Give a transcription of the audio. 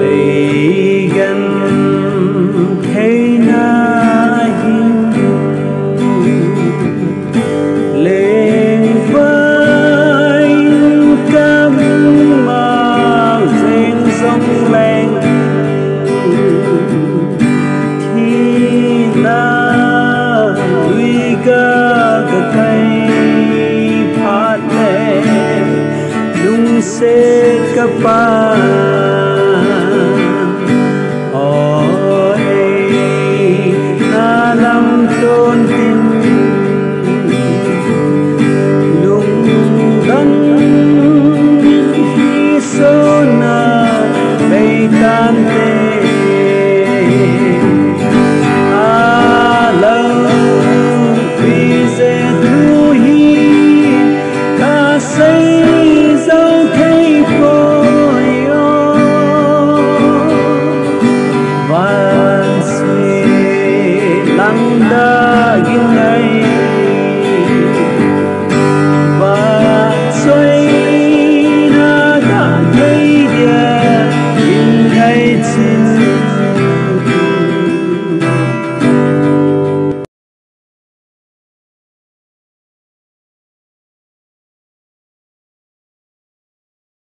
Lấy gần thế nahi lên với cam mà rên rong lên thì na uy ca cây phát lên lung se capa tôn tin lung đắn khi số na bay tan tê a lâu vì dễ thu hi ca xây dấu thấy khôi van suy lăng đa gin